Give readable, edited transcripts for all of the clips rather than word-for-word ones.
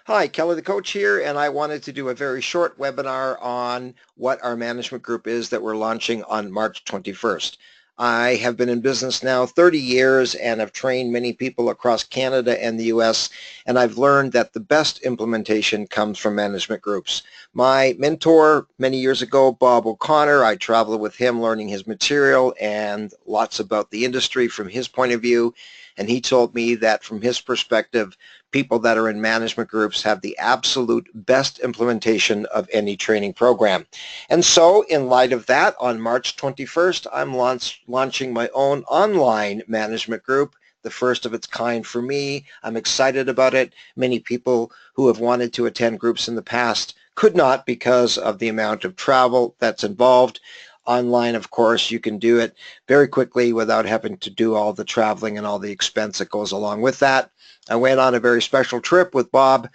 Hi, Kelly the Coach here, and I wanted to do a very short webinar on what our management group is that we're launching on March 21st. I have been in business now 30 years and have trained many people across Canada and the US, and I've learned that the best implementation comes from management groups. My mentor many years ago, Bob O'Connor, I traveled with him learning his material and lots about the industry from his point of view, and he told me that from his perspective, people that are in management groups have the absolute best implementation of any training program. And so in light of that, on March 21st, I'm launching my own online management group, the first of its kind for me. I'm excited about it. Many people who have wanted to attend groups in the past could not because of the amount of travel that's involved. Online, of course, you can do it very quickly without having to do all the traveling and all the expense that goes along with that. I went on a very special trip with Bob.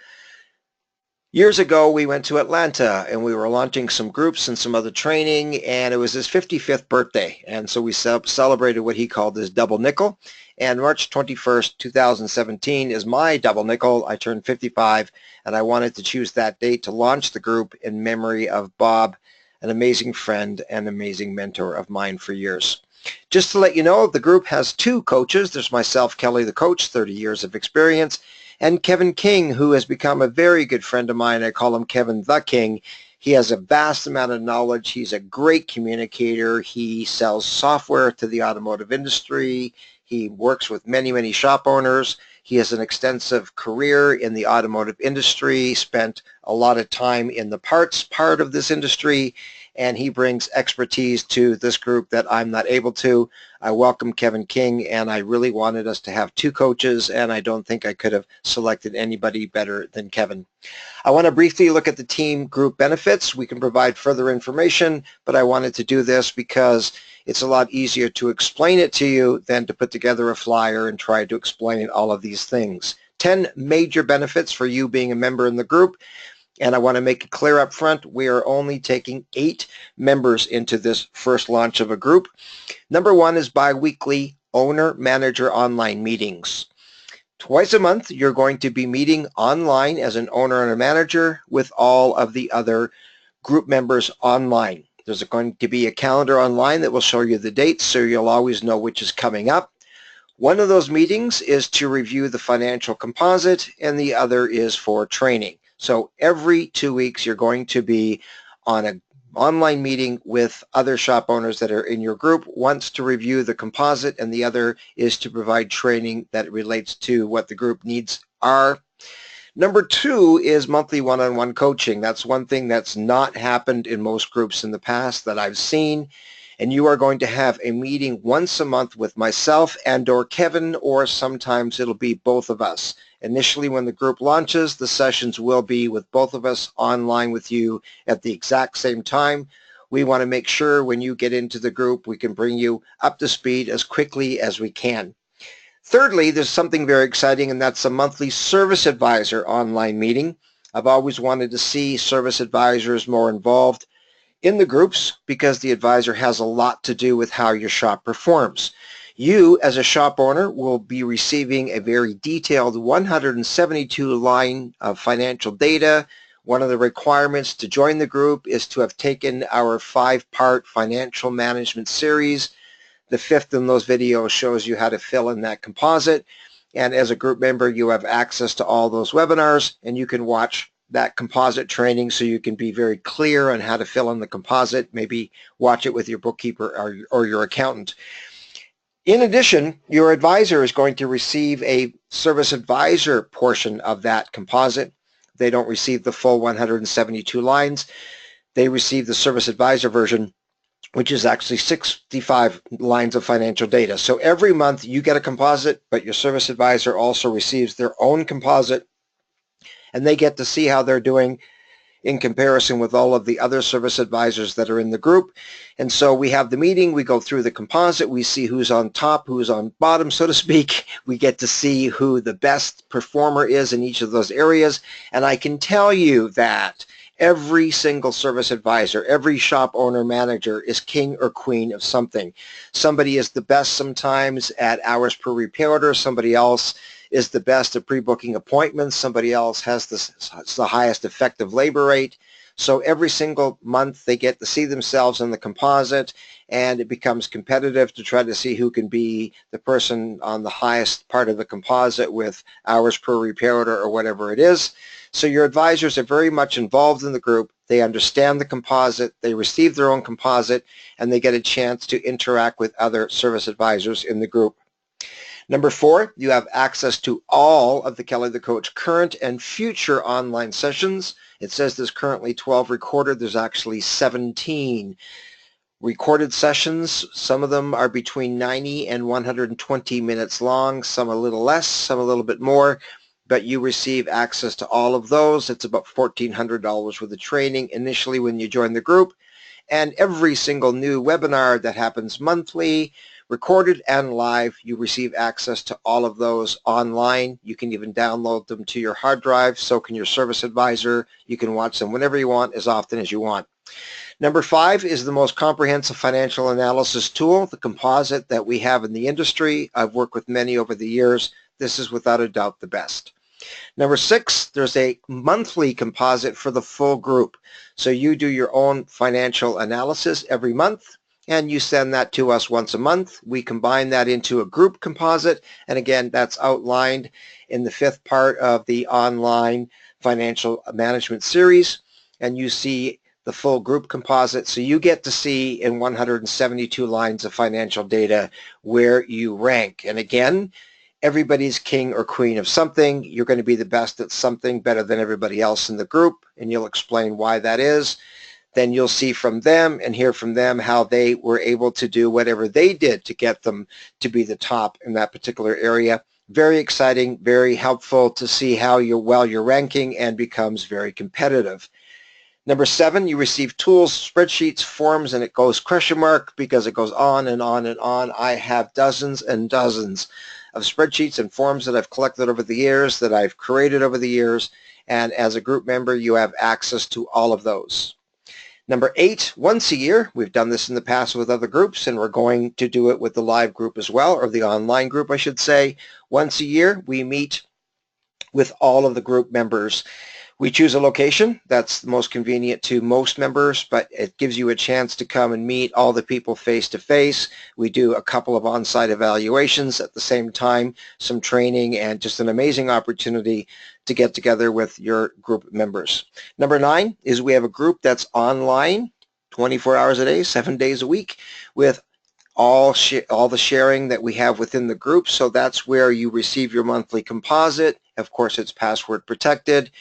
Years ago, we went to Atlanta and we were launching some groups and some other training, and it was his 55th birthday. And so we celebrated what he called his double nickel. And March 21st, 2017 is my double nickel. I turned 55, and I wanted to choose that date to launch the group in memory of Bob, an amazing friend and amazing mentor of mine for years. Just to let you know, the group has two coaches. There's myself, Kelly the Coach, 30 years of experience, and Kevin King, who has become a very good friend of mine. I call him Kevin the King. He has a vast amount of knowledge. He's a great communicator. He sells software to the automotive industry. He works with many, many shop owners. He has an extensive career in the automotive industry, spent a lot of time in the parts part of this industry, and he brings expertise to this group that I'm not able to. I welcome Kevin King, and I really wanted us to have two coaches, and I don't think I could have selected anybody better than Kevin. I want to briefly look at the team group benefits. We can provide further information, but I wanted to do this because it's a lot easier to explain it to you than to put together a flyer and try to explain all of these things. 10 major benefits for you being a member in the group. And I want to make it clear up front, we are only taking 8 members into this first launch of a group. Number 1 is bi-weekly owner-manager online meetings. Twice a month, you're going to be meeting online as an owner and a manager with all of the other group members online. There's going to be a calendar online that will show you the dates, so you'll always know which is coming up. One of those meetings is to review the financial composite, and the other is for training. So every 2 weeks, you're going to be on an online meeting with other shop owners that are in your group. One's to review the composite, and the other is to provide training that relates to what the group needs are. Number 2 is monthly one-on-one coaching. That's one thing that's not happened in most groups in the past that I've seen. And you are going to have a meeting once a month with myself and or Kevin, or sometimes it'll be both of us. Initially, when the group launches, the sessions will be with both of us online with you at the exact same time. We want to make sure when you get into the group, we can bring you up to speed as quickly as we can. Thirdly, there's something very exciting, and that's a monthly service advisor online meeting. I've always wanted to see service advisors more involved in the groups because the advisor has a lot to do with how your shop performs. You, as a shop owner, will be receiving a very detailed 172 line of financial data. One of the requirements to join the group is to have taken our 5-part financial management series. The 5th in those videos shows you how to fill in that composite. And as a group member, you have access to all those webinars, and you can watch that composite training so you can be very clear on how to fill in the composite. Maybe watch it with your bookkeeper or your accountant. In addition, your advisor is going to receive a service advisor portion of that composite. They don't receive the full 172 lines. They receive the service advisor version, which is actually 65 lines of financial data. So every month you get a composite, but your service advisor also receives their own composite, and they get to see how they're doing in comparison with all of the other service advisors that are in the group. And so we have the meeting, we go through the composite, we see who's on top, who's on bottom, so to speak. We get to see who the best performer is in each of those areas. And I can tell you that every single service advisor, every shop owner manager is king or queen of something. Somebody is the best sometimes at hours per repair order, somebody else is the best at pre-booking appointments. Somebody else has the highest effective labor rate. So every single month they get to see themselves in the composite, and it becomes competitive to try to see who can be the person on the highest part of the composite with hours per repair order or whatever it is. So your advisors are very much involved in the group. They understand the composite, they receive their own composite, and they get a chance to interact with other service advisors in the group. Number 4, you have access to all of the Kelly the Coach current and future online sessions. It says there's currently 12 recorded. There's actually 17 recorded sessions. Some of them are between 90 and 120 minutes long, some a little less, some a little bit more, but you receive access to all of those. It's about $1,400 worth of training initially when you join the group, and every single new webinar that happens monthly, recorded and live, you receive access to all of those online. You can even download them to your hard drive. So can your service advisor. You can watch them whenever you want, as often as you want. Number 5 is the most comprehensive financial analysis tool, the composite that we have in the industry. I've worked with many over the years. This is without a doubt the best. Number 6, there's a monthly composite for the full group. So you do your own financial analysis every month, and you send that to us once a month. We combine that into a group composite, and again, that's outlined in the 5th part of the online financial management series, and you see the full group composite. So you get to see in 172 lines of financial data where you rank. And again, everybody's king or queen of something. You're going to be the best at something, better than everybody else in the group, and you'll explain why that is. Then you'll see from them and hear from them how they were able to do whatever they did to get them to be the top in that particular area. Very exciting, very helpful to see how you're ranking, and becomes very competitive. Number 7, you receive tools, spreadsheets, forms, and it goes question mark because it goes on and on and on. I have dozens and dozens of spreadsheets and forms that I've collected over the years, that I've created over the years, and as a group member, you have access to all of those. Number 8, once a year, we've done this in the past with other groups, and we're going to do it with the live group as well, or the online group, I should say. Once a year, we meet with all of the group members. We choose a location that's the most convenient to most members, but it gives you a chance to come and meet all the people face to face. We do a couple of on-site evaluations at the same time, some training, and just an amazing opportunity to get together with your group members. Number 9 is we have a group that's online 24 hours a day, 7 days a week, with all the sharing that we have within the group. So that's where you receive your monthly composite. Of course, it's password protected.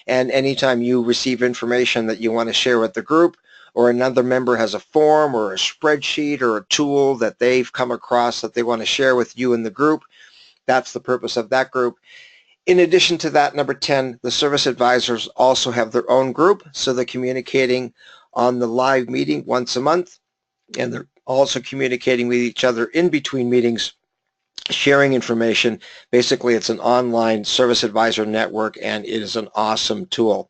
And anytime you receive information that you want to share with the group, or another member has a form or a spreadsheet or a tool that they've come across that they want to share with you in the group, that's the purpose of that group. In addition to that, number 10, the service advisors also have their own group, so they're communicating on the live meeting once a month, and they're also communicating with each other in between meetings, sharing information. Basically, it's an online service advisor network, and it is an awesome tool.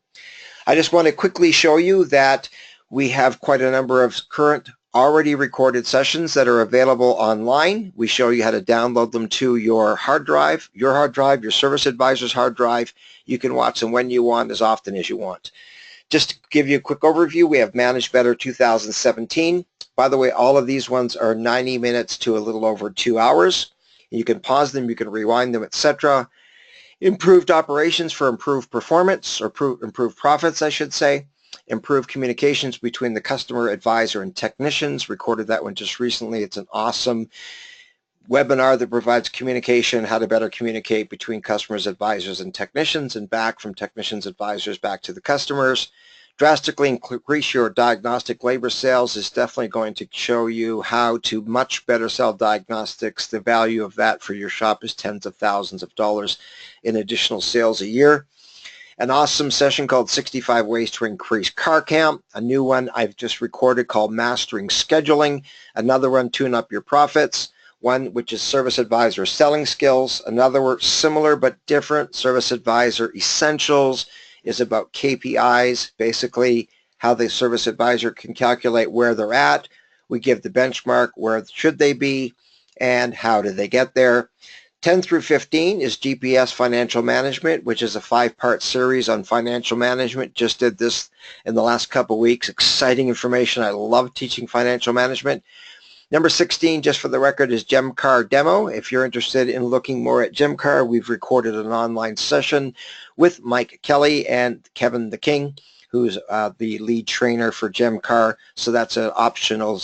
I just want to quickly show you that we have quite a number of current already recorded sessions that are available online. We show you how to download them to your hard drive, your service advisor's hard drive. You can watch them when you want, as often as you want. Just to give you a quick overview, we have Manage Better 2017. By the way, all of these ones are 90 minutes to a little over 2 hours. You can pause them, you can rewind them, etc. Improved operations for improved performance, or improved profits, I should say. Improved communications between the customer, advisor, and technicians. Recorded that one just recently. It's an awesome webinar that provides communication, how to better communicate between customers, advisors, and technicians, and back from technicians, advisors, back to the customers. Drastically increase your diagnostic labor sales is definitely going to show you how to much better sell diagnostics. The value of that for your shop is tens of thousands of dollars in additional sales a year. An awesome session called 65 Ways to Increase Car Count. A new one I've just recorded called Mastering Scheduling. Another one, Tune Up Your Profits. One which is Service Advisor Selling Skills. Another one, similar but different, Service Advisor Essentials, is about KPIs, basically how the service advisor can calculate where they're at. We give the benchmark, where should they be, and how do they get there. 10 through 15 is GPS Financial Management, which is a 5-part series on financial management. Just did this in the last couple of weeks. Exciting information. I love teaching financial management. Number 16, just for the record, is GemCar Demo. If you're interested in looking more at GemCar, we've recorded an online session with Mike Kelly and Kevin the King, who's the lead trainer for GemCar. So that's an optional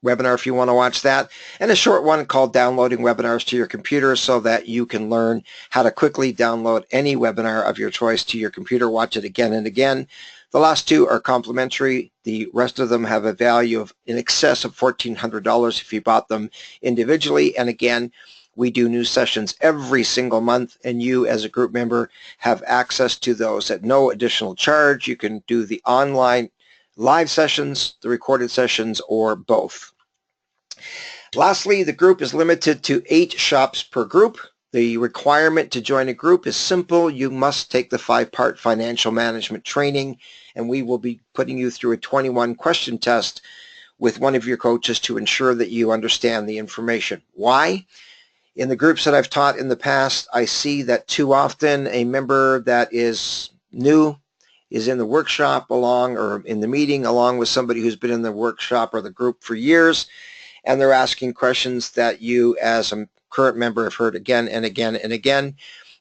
webinar if you want to watch that, and a short one called Downloading Webinars to Your Computer, so that you can learn how to quickly download any webinar of your choice to your computer, watch it again and again. The last two are complimentary. The rest of them have a value of in excess of $1,400 if you bought them individually. And again, we do new sessions every single month, and you as a group member have access to those at no additional charge. You can do the online live sessions, the recorded sessions, or both. Lastly, the group is limited to 8 shops per group. The requirement to join a group is simple. You must take the 5-part financial management training, and we will be putting you through a 21-question test with one of your coaches to ensure that you understand the information. Why? In the groups that I've taught in the past, I see that too often a member that is new is in the workshop along or in the meeting along with somebody who's been in the workshop or the group for years, and they're asking questions that you as a current member have heard again and again and again.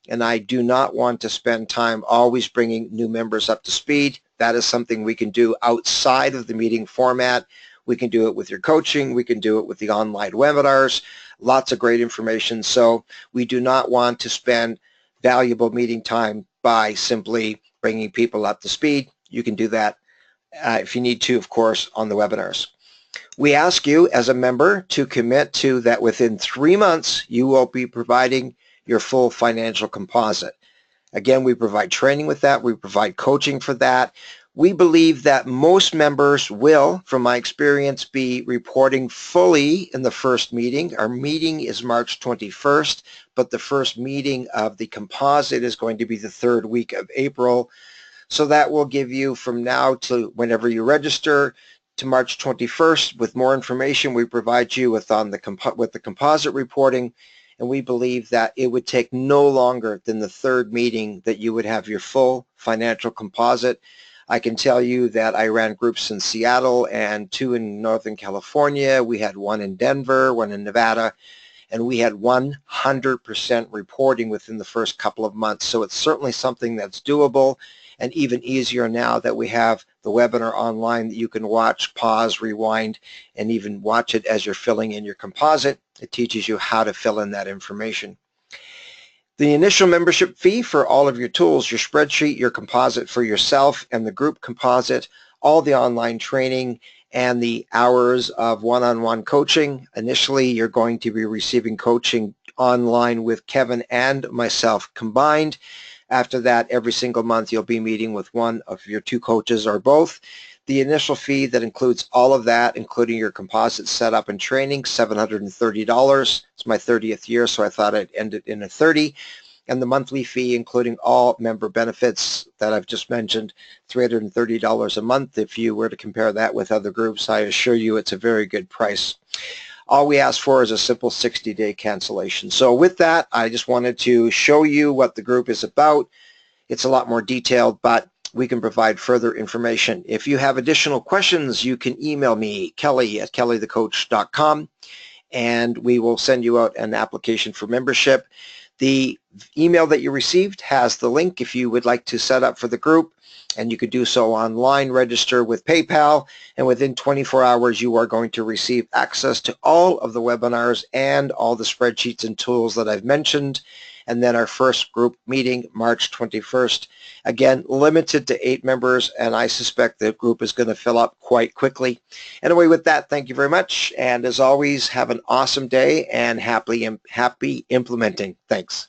And I do not want to spend time always bringing new members up to speed. That is something we can do outside of the meeting format. We can do it with your coaching. We can do it with the online webinars. Lots of great information. So we do not want to spend valuable meeting time by simply bringing people up to speed. You can do that if you need to, of course, on the webinars. We ask you as a member to commit to that within 3 months you will be providing your full financial composite. Again, we provide training with that. We provide coaching for that. We believe that most members will, from my experience, be reporting fully in the first meeting. Our meeting is March 21st, but the first meeting of the composite is going to be the 3rd week of April. So that will give you from now to whenever you register to March 21st with more information we provide you with the composite reporting, and we believe that it would take no longer than the 3rd meeting that you would have your full financial composite. I can tell you that I ran groups in Seattle and 2 in Northern California. We had 1 in Denver, 1 in Nevada, and we had 100% reporting within the first couple of months. So it's certainly something that's doable, and even easier now that we have the webinar online that you can watch, pause, rewind, and even watch it as you're filling in your composite. It teaches you how to fill in that information. The initial membership fee for all of your tools, your spreadsheet, your composite for yourself, and the group composite, all the online training, and the hours of one-on-one coaching. Initially, you're going to be receiving coaching online with Kevin and myself combined. After that, every single month, you'll be meeting with one of your 2 coaches or both. The initial fee that includes all of that, including your composite setup and training, $730. It's my 30th year, so I thought I'd end it in a 30. And the monthly fee, including all member benefits that I've just mentioned, $330 a month. If you were to compare that with other groups, I assure you it's a very good price. All we ask for is a simple 60-day cancellation. So with that, I just wanted to show you what the group is about. It's a lot more detailed, but we can provide further information. If you have additional questions, you can email me, kelly@kellythecoach.com, and we will send you out an application for membership. The email that you received has the link if you would like to set up for the group, and you could do so online, register with PayPal, and within 24 hours you are going to receive access to all of the webinars and all the spreadsheets and tools that I've mentioned. And then our first group meeting, March 21st. Again, limited to 8 members, and I suspect the group is going to fill up quite quickly. Anyway, with that, thank you very much. And as always, have an awesome day and happy implementing. Thanks.